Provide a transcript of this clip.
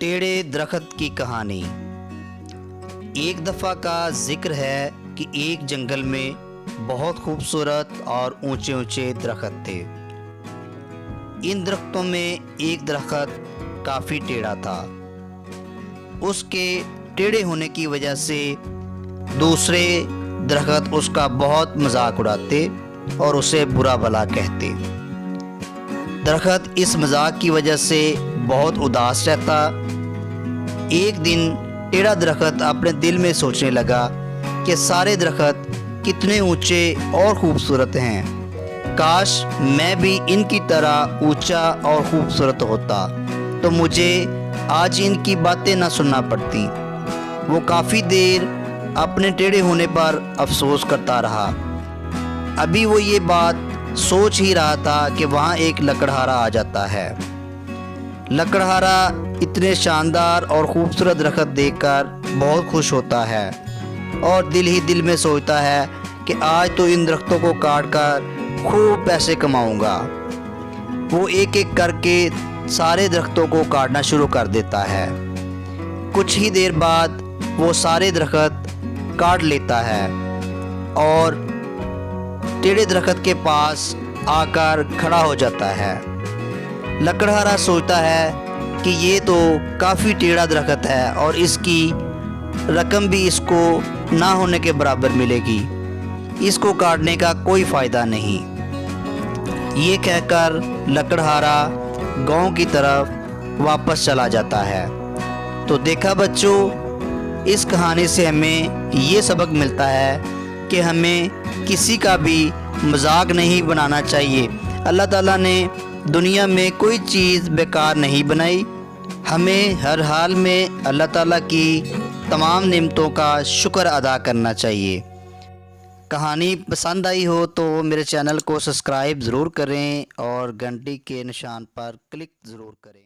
टेढ़े दरख्त की कहानी। एक दफ़ा का जिक्र है कि एक जंगल में बहुत खूबसूरत और ऊंचे ऊंचे दरख्त थे। इन दरख्तों में एक दरख्त काफ़ी टेढ़ा था। उसके टेढ़े होने की वजह से दूसरे दरख्त उसका बहुत मजाक उड़ाते और उसे बुरा भला कहते। दरख्त इस मजाक की वजह से बहुत उदास रहता। एक दिन टेढ़ा दरख्त अपने दिल में सोचने लगा कि सारे दरख्त कितने ऊंचे और खूबसूरत हैं। काश मैं भी इनकी तरह ऊंचा और खूबसूरत होता तो मुझे आज इनकी बातें ना सुनना पड़ती। वो काफ़ी देर अपने टेढ़े होने पर अफसोस करता रहा। अभी वो ये बात सोच ही रहा था कि वहाँ एक लकड़हारा आ जाता है। लकड़हारा इतने शानदार और खूबसूरत दरख्त देखकर बहुत खुश होता है और दिल ही दिल में सोचता है कि आज तो इन दरख्तों को काट कर खूब पैसे कमाऊंगा। वो एक एक करके सारे दरख्तों को काटना शुरू कर देता है। कुछ ही देर बाद वो सारे दरख्त काट लेता है और टेढ़े दरख्त के पास आकर खड़ा हो जाता है। लकड़हारा सोचता है कि ये तो काफ़ी टेढ़ा दरख्त है और इसकी रकम भी इसको ना होने के बराबर मिलेगी। इसको काटने का कोई फ़ायदा नहीं। ये कहकर लकड़हारा गांव की तरफ वापस चला जाता है। तो देखा बच्चों, इस कहानी से हमें ये सबक मिलता है कि हमें किसी का भी मजाक नहीं बनाना चाहिए। अल्लाह ताला ने दुनिया में कोई चीज़ बेकार नहीं बनाई। हमें हर हाल में अल्लाह ताला की तमाम नेमतों का शुक्र अदा करना चाहिए। कहानी पसंद आई हो तो मेरे चैनल को सब्सक्राइब ज़रूर करें और घंटी के निशान पर क्लिक ज़रूर करें।